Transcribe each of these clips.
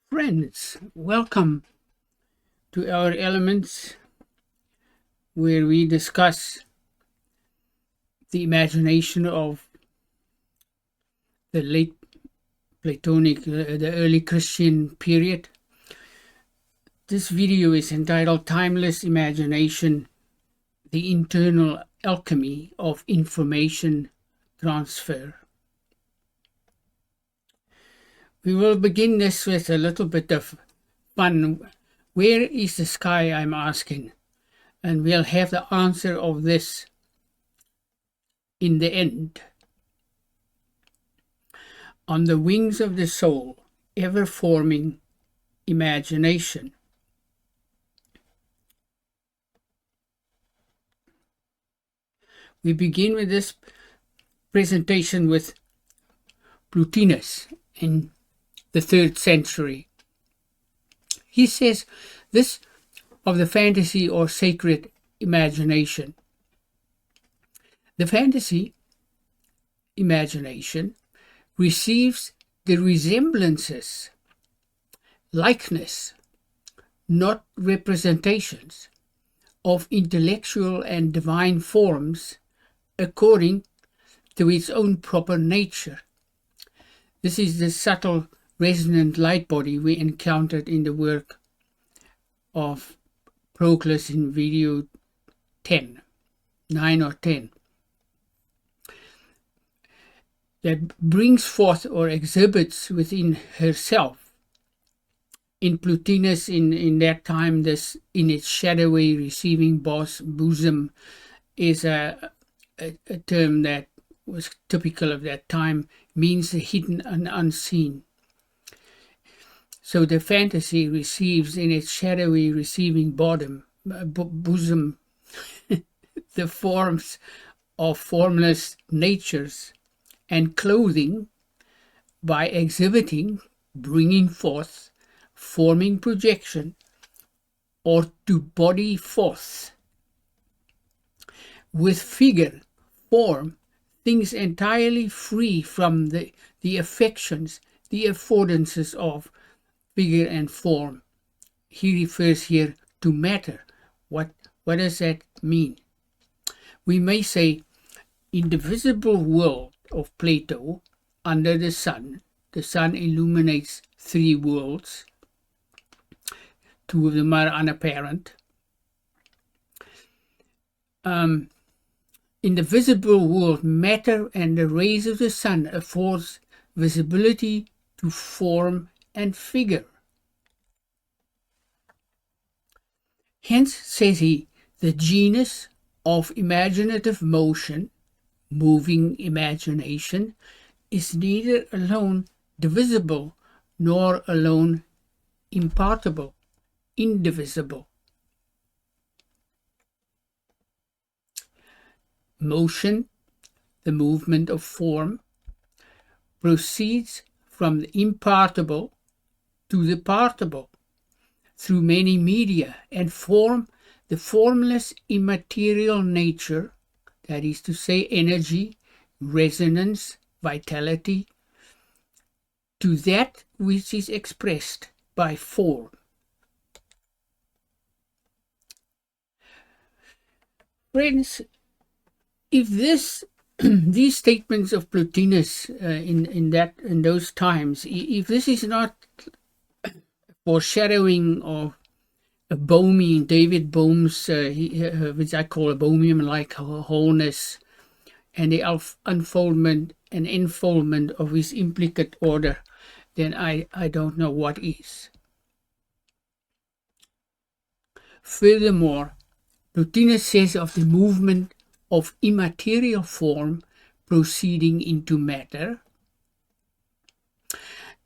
Friends, welcome to our Elements, where we discuss the imagination of the late Platonic, the early Christian period. This video is entitled Timeless Imagination, the Internal Alchemy of Information Transfer. We will begin this with a little bit of fun. Where is the sky, I'm asking? And we'll have the answer of this in the end. On the wings of the soul, ever-forming imagination. We begin with this presentation with Plotinus in the 3rd century. He says this of the fantasy or sacred imagination. The fantasy imagination receives the resemblances, likeness, not representations, of intellectual and divine forms according to its own proper nature. This is the subtle resonant light body we encountered in the work of Proclus in video 9 or 10. That brings forth or exhibits within herself. In Plotinus, in that time, this in its shadowy receiving bosom is a term that was typical of that time, means the hidden and unseen. So the fantasy receives in its shadowy receiving bosom the forms of formless natures, and clothing by exhibiting, bringing forth, forming projection, or to body forth. With figure, form, things entirely free from the affections, the affordances of figure and form. He refers here to matter. What does that mean? We may say, in the visible world of Plato, under the sun illuminates 3 worlds. 2 of them are unapparent. In the visible world, matter and the rays of the sun affords visibility to form and figure. Hence, says he, the genus of imaginative motion, moving imagination, is neither alone divisible nor alone impartible, indivisible. Motion, the movement of form, proceeds from the impartible to the partible through many media, and form, the formless immaterial nature, that is to say energy, resonance, vitality, to that which is expressed by form. Friends, if these statements of Plotinus in those times, if this is not foreshadowing of David Bohm's, which I call a Bohemian-like wholeness, and the unfoldment and enfoldment of his implicate order, then I don't know what is. Furthermore, Plotinus says of the movement of immaterial form proceeding into matter,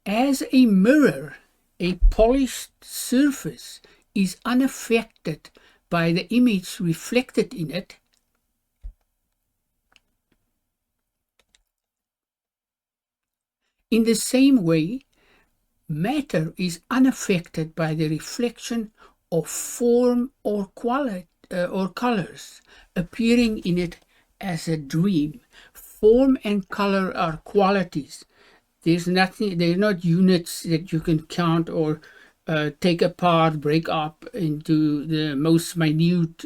as a mirror, a polished surface is unaffected by the image reflected in it, in the same way, matter is unaffected by the reflection of form or quality or colors appearing in it as a dream. Form and color are qualities There's nothing, they're not units that you can count or take apart, break up into the most minute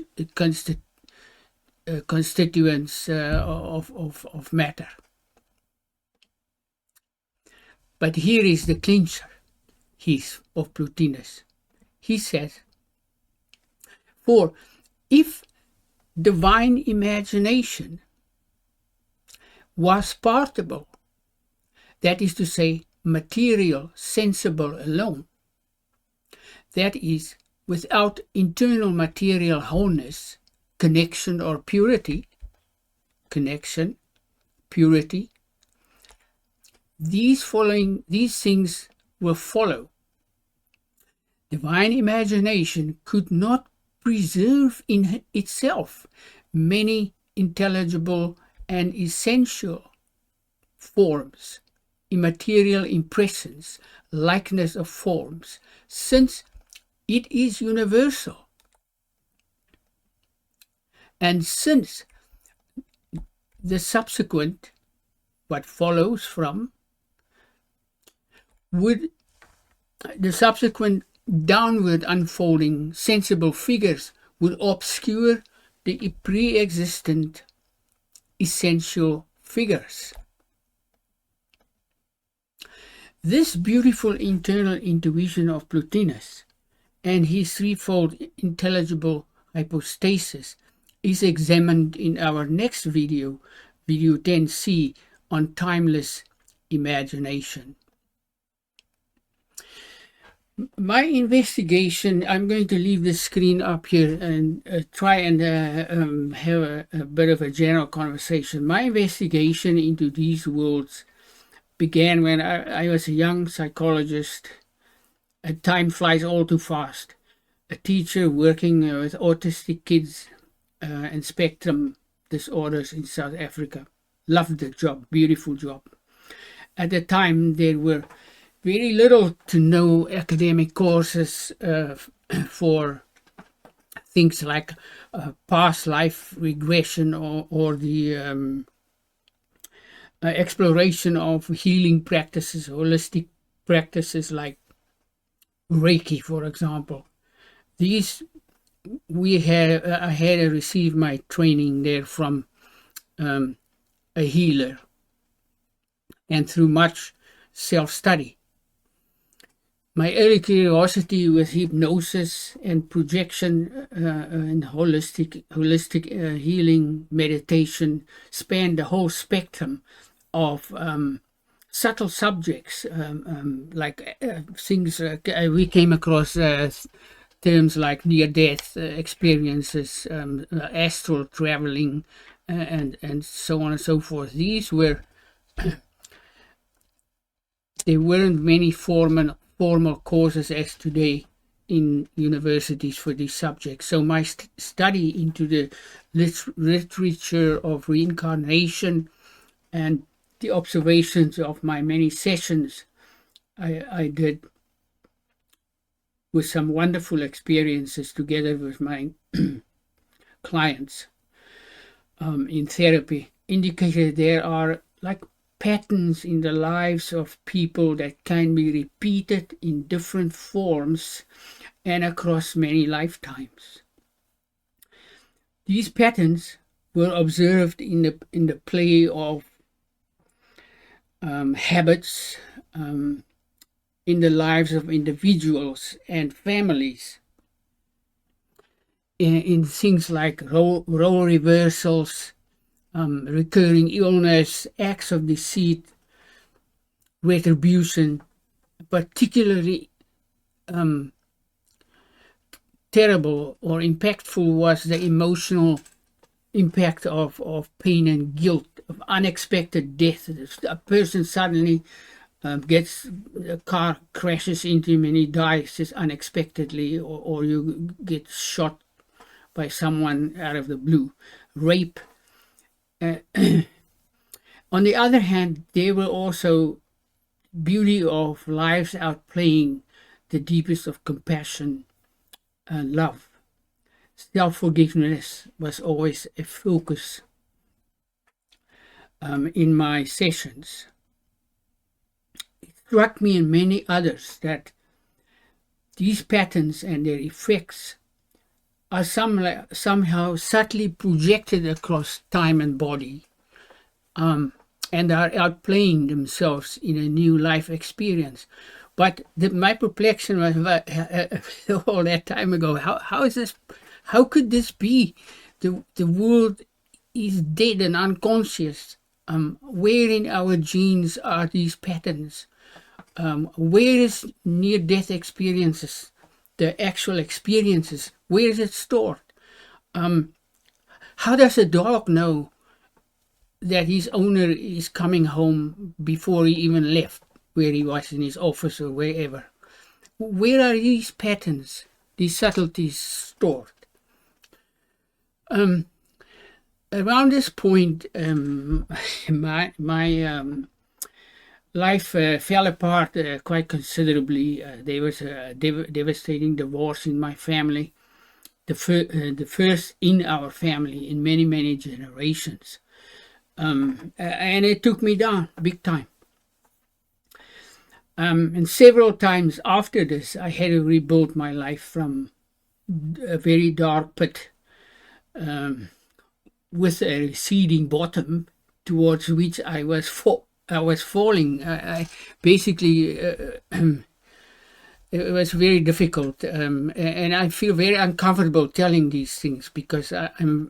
constituents of matter. But here is the clincher, of Plotinus. He says, for if divine imagination was partible, that is to say, material, sensible alone, that is, without internal material wholeness, connection or purity, these things will follow. Divine imagination could not preserve in itself many intelligible and essential forms, immaterial impressions, likeness of forms, since it is universal. And since the subsequent, what follows from, would the subsequent downward unfolding sensible figures would obscure the pre-existent essential figures. This beautiful internal intuition of Plotinus and his threefold intelligible hypostasis is examined in our next video, video 10C, on timeless imagination. My investigation, I'm going to leave the screen up here and try and have a bit of a general conversation. My investigation into these worlds began when I was a young psychologist. Time flies all too fast. A teacher working with autistic kids and spectrum disorders in South Africa. Loved the job, beautiful job. At the time, there were very little to no academic courses for things like past life regression or the exploration of healing practices, holistic practices like Reiki, for example. These I had received my training there from a healer and through much self-study. My early curiosity with hypnosis and projection and holistic healing meditation spanned the whole spectrum of subtle subjects, like things we came across terms like near-death experiences, astral traveling, and so on and so forth. These were there weren't many formal courses as today in universities for these subjects. So my study into the literature of reincarnation and the observations of my many sessions I did with some wonderful experiences together with my clients in therapy indicated there are like patterns in the lives of people that can be repeated in different forms and across many lifetimes. These patterns were observed in the play of habits in the lives of individuals and families, in things like role reversals, recurring illness, acts of deceit, retribution. Particularly terrible or impactful was the emotional impact of pain and guilt, of unexpected death. A person suddenly a car crashes into him and he dies just unexpectedly, or you get shot by someone out of the blue. Rape. On the other hand, there were also beauty of lives outplaying the deepest of compassion and love. Self-forgiveness was always a focus in my sessions. struck me and many others that these patterns and their effects are somehow subtly projected across time and body, and are outplaying themselves in a new life experience. But my perplexion was all that time ago. How is this? How could this be? The world is dead and unconscious. Where in our genes are these patterns? Where is near-death experiences, the actual experiences? Where is it stored? How does a dog know that his owner is coming home before he even left where he was in his office or wherever? Where are these patterns, these subtleties stored? Around this point, my life fell apart quite considerably. There was a devastating divorce in my family, the first in our family in many, many generations. And it took me down big time. And several times after this, I had to rebuild my life from a very dark pit with a receding bottom towards which I was falling. I basically, it was very difficult, and I feel very uncomfortable telling these things because have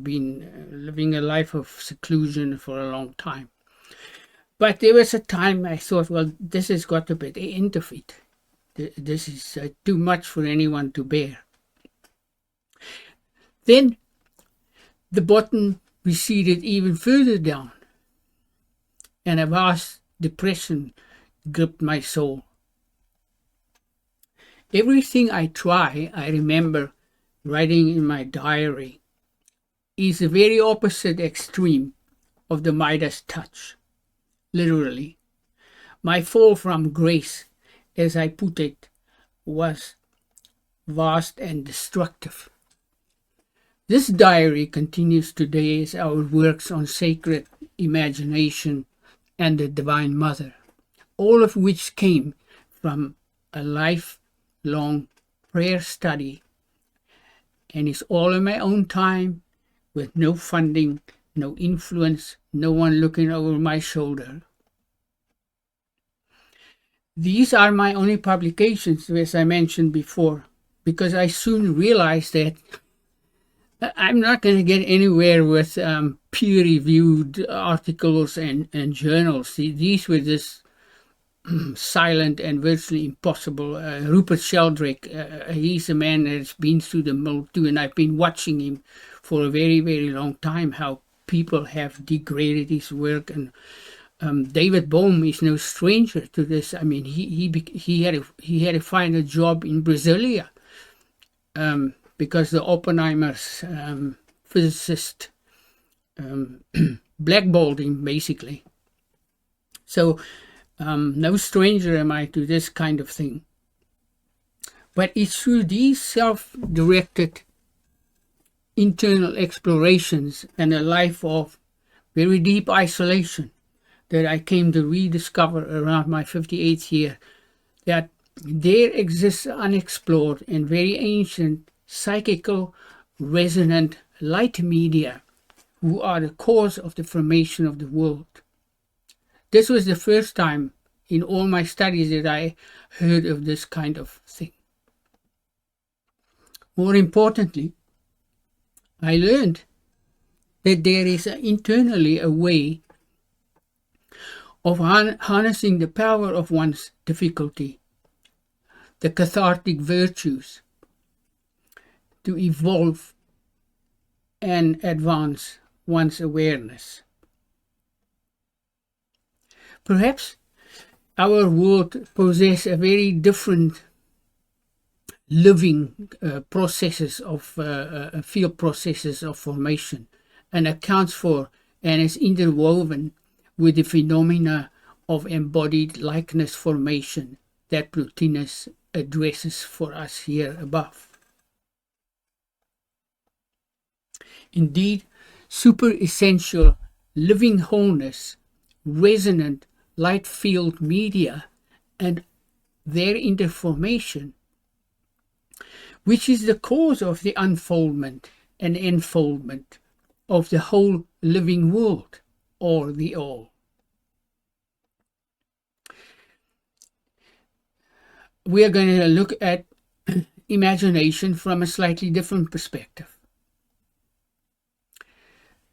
been living a life of seclusion for a long time. But there was a time I thought, well, this has got to be the end of it. This is too much for anyone to bear. Then the bottom receded even further down, and a vast depression gripped my soul. Everything I try, I remember writing in my diary, is the very opposite extreme of the Midas touch, literally. My fall from grace, as I put it, was vast and destructive. This diary continues today as our works on sacred imagination and the Divine Mother, all of which came from a lifelong prayer study, and is all in my own time, with no funding, no influence, no one looking over my shoulder. These are my only publications, as I mentioned before, because I soon realized that I'm not going to get anywhere with peer-reviewed articles and journals. These were just silent and virtually impossible. Rupert Sheldrake, he's a man that's been through the mill too, and I've been watching him for a very, very long time, how people have degraded his work. And David Bohm is no stranger to this. I mean, he had to find a job in Brasilia because the Oppenheimer's physicist blackballed him, basically. So no stranger am I to this kind of thing. But it's through these self-directed internal explorations and a life of very deep isolation that I came to rediscover around my 58th year that there exists unexplored and very ancient psychical resonant light media who are the cause of the formation of the world. This was the first time in all my studies that I heard of this kind of thing. More importantly, I learned that there is internally a way of harnessing the power of one's difficulty, the cathartic virtues, to evolve and advance one's awareness. Perhaps our world possesses a very different living processes of field processes of formation, and accounts for and is interwoven with the phenomena of embodied likeness formation that Plotinus addresses for us here above. Indeed, super essential living wholeness, resonant light field media and their interformation, which is the cause of the unfoldment and enfoldment of the whole living world, or the all. We are going to look at imagination from a slightly different perspective.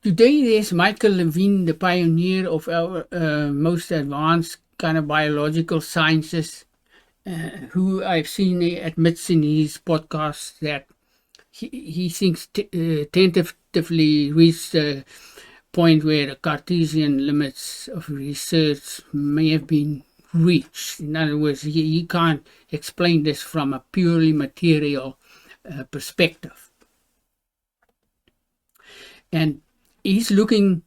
Today there's Michael Levin, the pioneer of our most advanced kind of biological sciences, who I've seen admits in his podcast that he thinks tentatively reached the point where the Cartesian limits of research may have been reached. In other words, he can't explain this from a purely material perspective. And he's looking,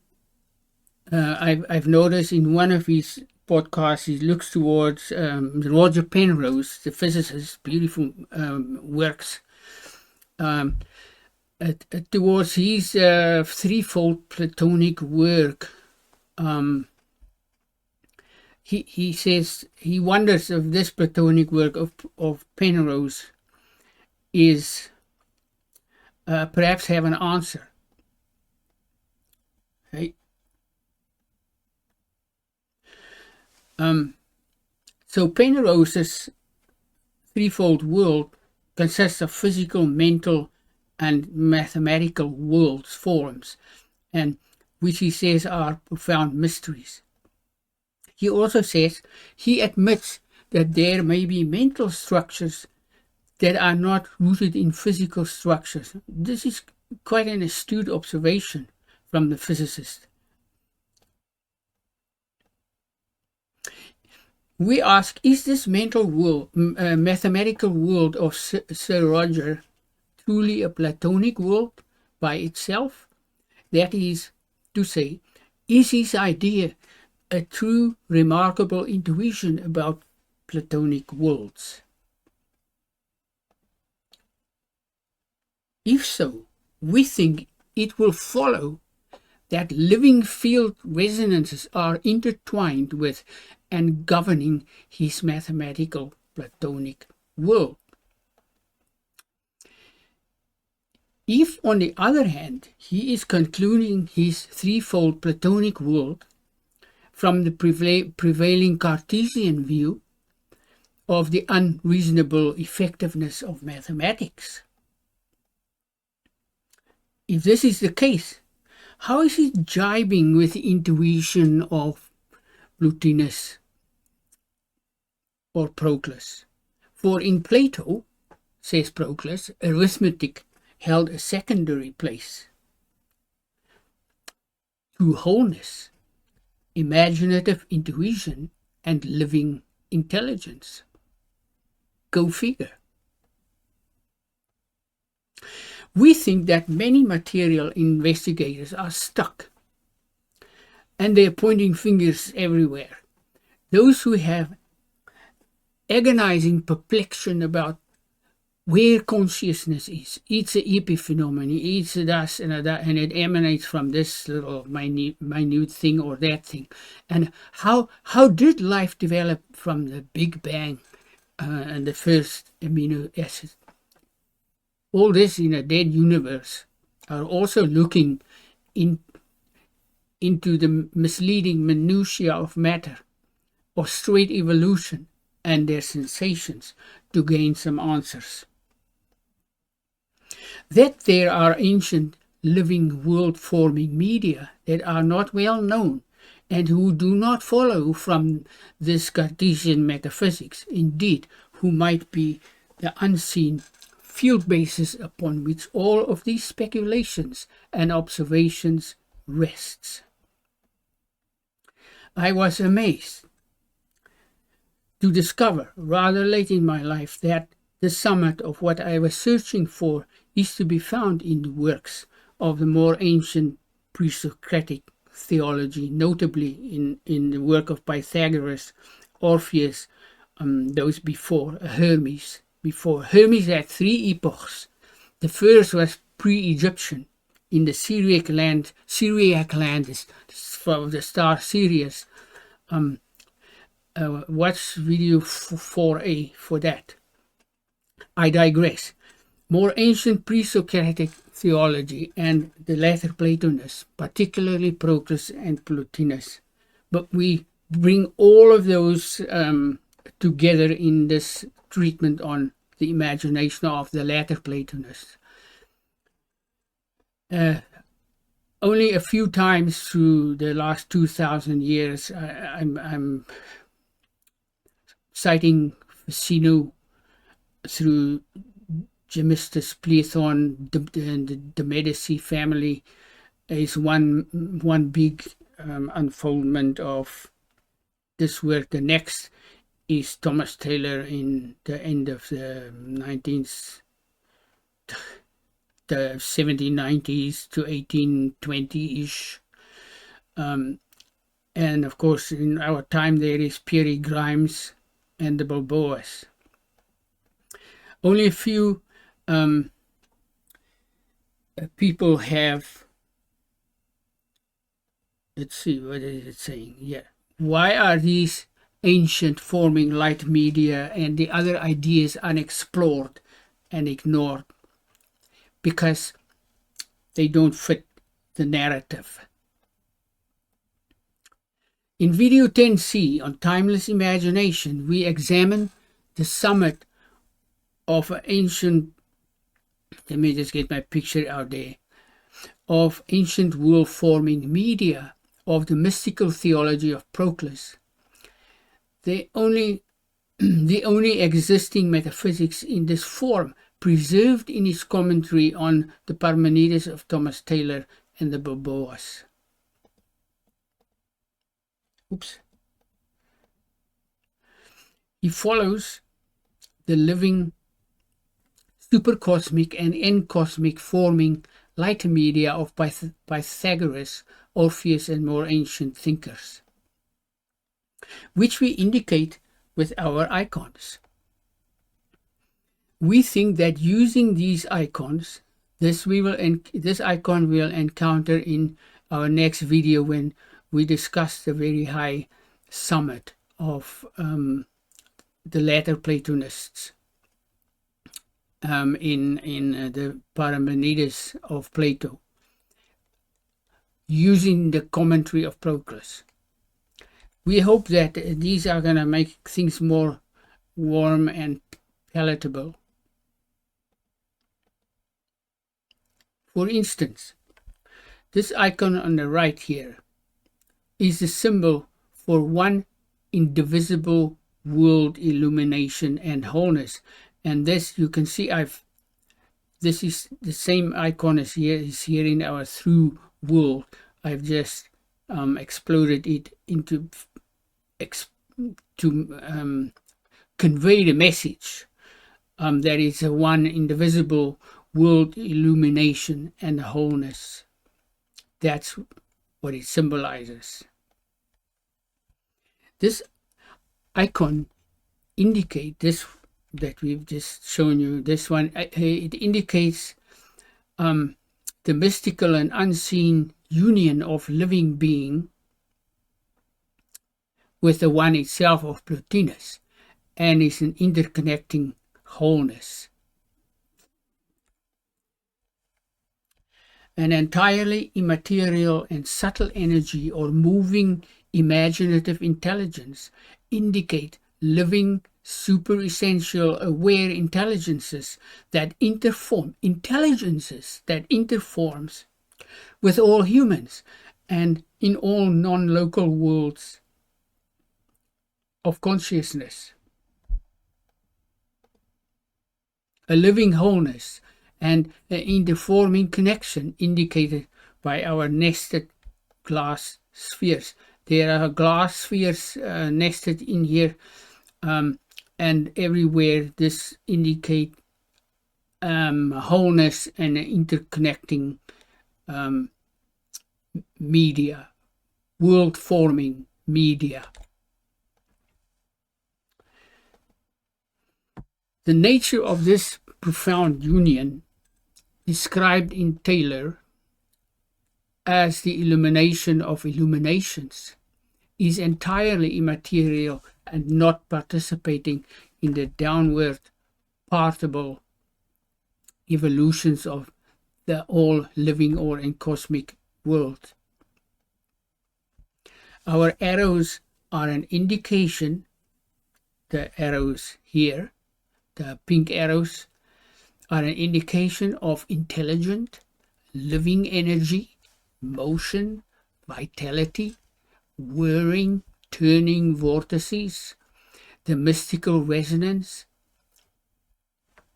I've noticed in one of his podcasts, he looks towards Roger Penrose, the physicist, beautiful works, towards his threefold Platonic work. He says he wonders if this Platonic work of Penrose is perhaps have an answer. Okay. So Penrose's threefold world consists of physical, mental, and mathematical worlds, forms, and which he says are profound mysteries. He also says he admits that there may be mental structures that are not rooted in physical structures. This is quite an astute observation from the physicist. We ask, is this mental world, mathematical world of Sir Roger truly a Platonic world by itself? That is to say, is his idea a true, remarkable intuition about Platonic worlds? If so, we think it will follow that living field resonances are intertwined with and governing his mathematical Platonic world. If, on the other hand, he is concluding his threefold Platonic world from the prevailing Cartesian view of the unreasonable effectiveness of mathematics, if this is the case, how is he jibing with the intuition of Plotinus or Proclus? For in Plato, says Proclus, arithmetic held a secondary place to wholeness, imaginative intuition, and living intelligence. Go figure. We think that many material investigators are stuck and they're pointing fingers everywhere. Those who have agonizing perplexion about where consciousness is. It's an epiphenomenon, it's a das and a that, and it emanates from this little minute thing or that thing. And how did life develop from the Big Bang and the first amino acid? All this in a dead universe are also looking into the misleading minutiae of matter, or straight evolution and their sensations to gain some answers. That there are ancient living world-forming media that are not well known and who do not follow from this Cartesian metaphysics, indeed, who might be the unseen field basis upon which all of these speculations and observations rests. I was amazed to discover rather late in my life that the summit of what I was searching for is to be found in the works of the more ancient pre-Socratic theology, notably in the work of Pythagoras, Orpheus, those before, Hermes. Before Hermes had three epochs. The first was pre-Egyptian in the Syriac land is from the star Sirius, watch video 4A for that. I digress. More ancient pre-Socratic theology and the later Platonists, particularly Proclus and Plotinus. But we bring all of those together in this treatment on the imagination of the later Platonists. Only a few times through the last 2,000 years, I'm citing Ficino through Gemistus, Plotinus, the Medici family is one big unfoldment of this work. The next is Thomas Taylor in the end of the 1790s to 1820-ish. And of course, in our time, there is Pierre Grimes and the Balboas. Only a few people have, let's see, what is it saying? Yeah. Why are these ancient forming light media and the other ideas unexplored and ignored? Because they don't fit the narrative. In video 10C on timeless imagination, we examine the summit of ancient, let me just get my picture out there, of ancient world-forming media of the mystical theology of Proclus. The only existing metaphysics in this form, preserved in his commentary on the Parmenides of Thomas Taylor and the Balboas. Oops. He follows the living supercosmic and encosmic forming light media of Pythagoras, Orpheus, and more ancient thinkers, which we indicate with our icons. We think that using these icons, this icon we'll encounter in our next video when we discuss the very high summit of the later Platonists in the Parmenides of Plato, using the commentary of Proclus. We hope that these are going to make things more warm and palatable. For instance, this icon on the right here is the symbol for one indivisible world illumination and wholeness. And this, you can see, this is the same icon as here is here in our through world. I've just exploded it into to convey the message that is a one indivisible world illumination and wholeness. That's what it symbolizes. This icon indicates this that we've just shown you. This one, it indicates the mystical and unseen union of living being with the one itself of Plotinus, and is an interconnecting wholeness. An entirely immaterial and subtle energy or moving imaginative intelligence indicate living superessential aware intelligences that interforms with all humans and in all non-local worlds of consciousness. A living wholeness and an interforming connection indicated by our nested glass spheres. There are glass spheres nested in here, and everywhere this indicate wholeness and interconnecting media, world-forming media. The nature of this profound union, described in Taylor as the illumination of illuminations, is entirely immaterial and not participating in the downward partible evolutions of the all living or in cosmic world. Our arrows are an indication, the arrows here, the pink arrows, are an indication of intelligent, living energy, motion, vitality, whirring, turning vortices, the mystical resonance,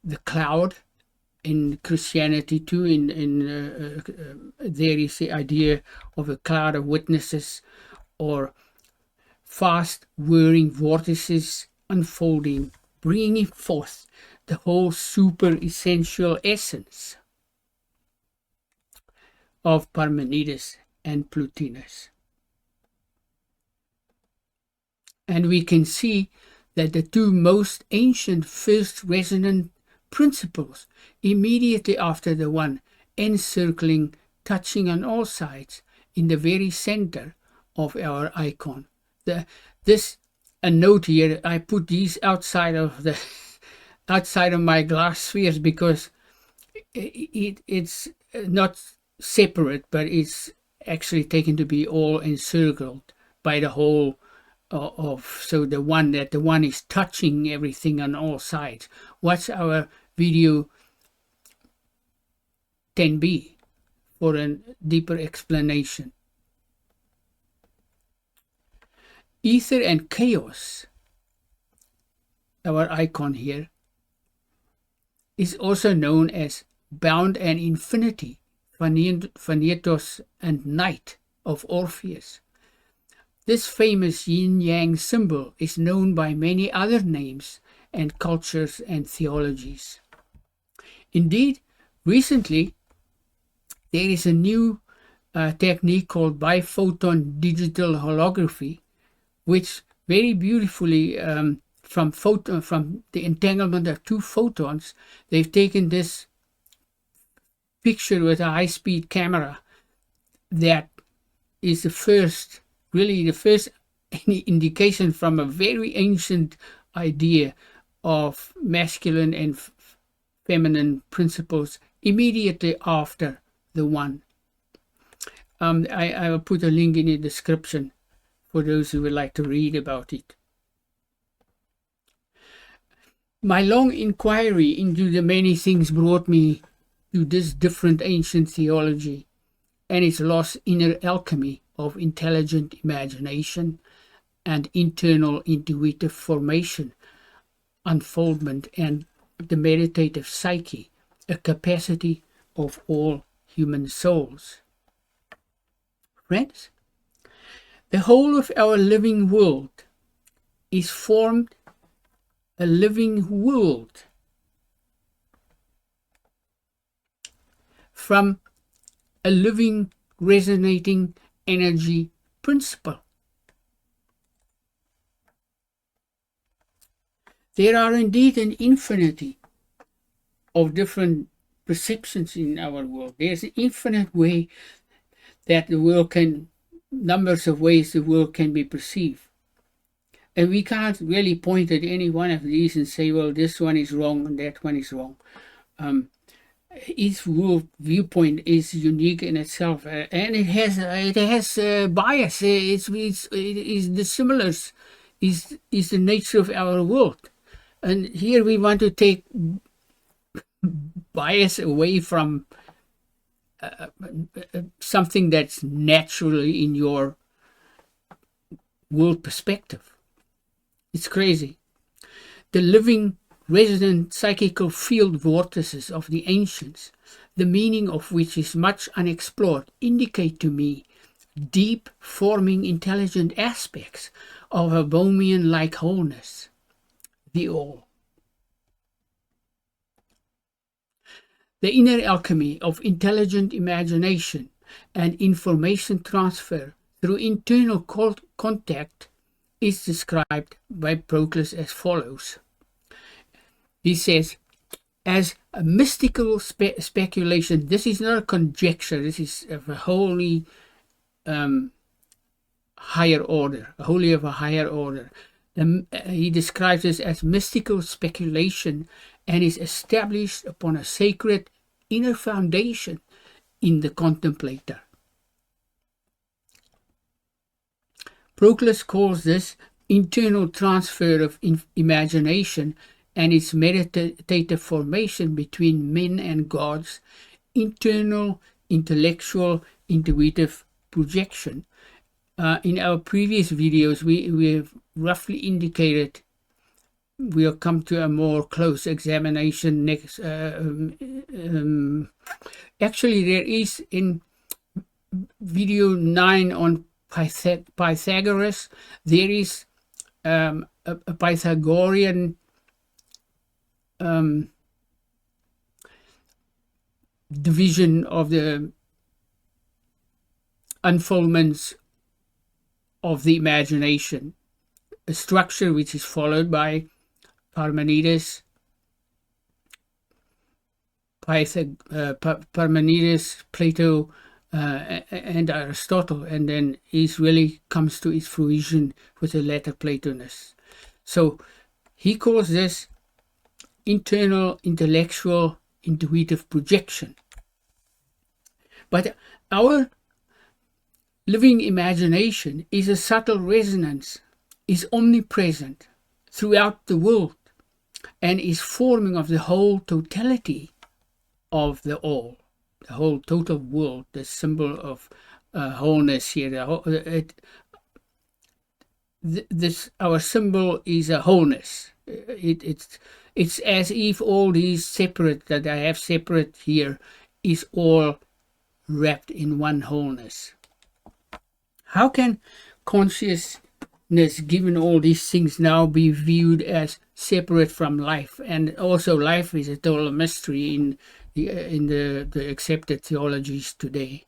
the cloud. In Christianity too, there is the idea of a cloud of witnesses, or fast whirring vortices unfolding, bringing forth the whole super essential essence of Parmenides and Plotinus. And we can see that the two most ancient first resonant principles immediately after the one, encircling, touching on all sides in the very center of our icon. A note here, I put these outside of my glass spheres because it's not separate, but it's actually taken to be all encircled by the whole so the one is touching everything on all sides. Watch our video 10b for a deeper explanation. Ether and chaos, our icon here, is also known as bound and infinity, Phanetos and night of Orpheus. This famous yin-yang symbol is known by many other names and cultures and theologies. Indeed, recently there is a new technique called Biphoton digital holography, which very beautifully from the entanglement of two photons, they've taken this picture with a high-speed camera that is the first indication from a very ancient idea of masculine and feminine principles immediately after the one. I will put a link in the description for those who would like to read about it. My long inquiry into the many things brought me to this different ancient theology and its lost inner alchemy of intelligent imagination and internal intuitive formation, unfoldment, and the meditative psyche, a capacity of all human souls. Friends, the whole of our living world is formed a living world from a living resonating energy principle. There are indeed an infinity of different perceptions in our world. There's an infinite way that the world numbers of ways the world can be perceived. And we can't really point at any one of these and say, well, this one is wrong and that one is wrong. Each world viewpoint is unique in itself, and it has bias. It is dissimilars is the nature of our world, and here we want to take bias away from something that's naturally in your world perspective. It's crazy. The living resonant psychical field vortices of the ancients, the meaning of which is much unexplored, indicate to me deep forming intelligent aspects of a Bohemian-like wholeness, the all. The inner alchemy of intelligent imagination and information transfer through internal contact is described by Proclus as follows. He says, as a mystical speculation, this is not a conjecture, this is of a wholly higher order, wholly of a higher order. He describes this as mystical speculation and is established upon a sacred inner foundation in the contemplator. Proclus calls this internal transfer of imagination and its meditative formation between men and gods, internal, intellectual, intuitive projection. In our previous videos, we have roughly indicated we'll come to a more close examination next. Actually, there is in video 9 on Pythagoras, there is a Pythagorean division of the unfoldments of the imagination, a structure which is followed by Parmenides, Plato, and Aristotle, and then it really comes to its fruition with the later Platonists. So he calls this internal, intellectual, intuitive projection. But our living imagination is a subtle resonance, is omnipresent throughout the world, and is forming of the whole totality of the all, the whole total world, the symbol of wholeness here. Our symbol is a wholeness. It's as if all these separate, that I have separate here, is all wrapped in one wholeness. How can consciousness, given all these things, now be viewed as separate from life? And also life is a total mystery in the accepted theologies today,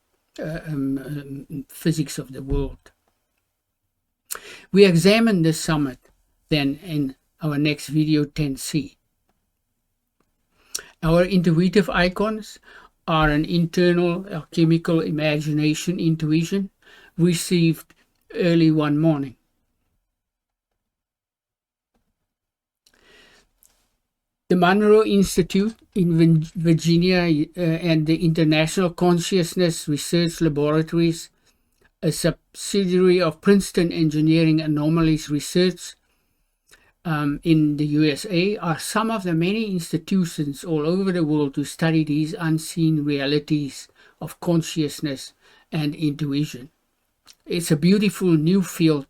physics of the world. We examine this summit then in our next video 10c. Our intuitive icons are an internal alchemical imagination intuition received early one morning. The Monroe Institute in Virginia and the International Consciousness Research Laboratories, a subsidiary of Princeton Engineering Anomalies Research in the USA, are some of the many institutions all over the world to study these unseen realities of consciousness and intuition. It's a beautiful new field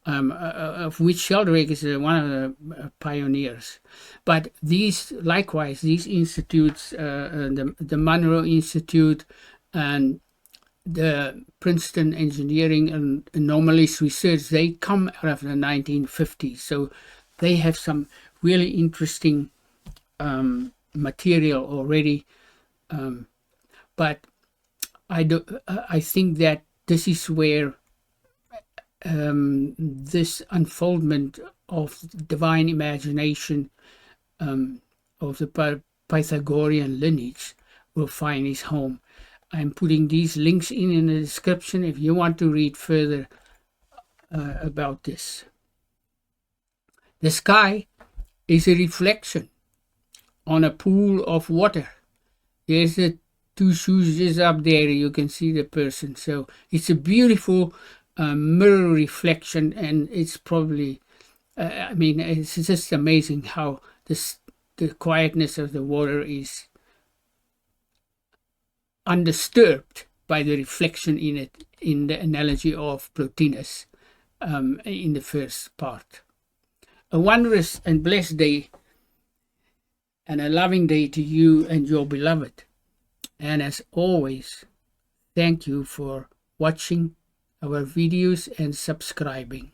of which Sheldrake is one of the pioneers. But these, likewise, these institutes, the Monroe Institute and the Princeton Engineering and Anomalies Research, they come out of the 1950s. So they have some really interesting material already. But I think that this is where this unfoldment of divine imagination of the Pythagorean lineage will find its home. I'm putting these links in the description if you want to read further about this. The sky is a reflection on a pool of water. There's the two shoes just up there, you can see the person. So it's a beautiful mirror reflection, and it's probably I mean, it's just amazing how the quietness of the water is undisturbed by the reflection in it, in the analogy of Plotinus in the first part. A wondrous and blessed day and a loving day to you and your beloved. And as always, thank you for watching our videos and subscribing.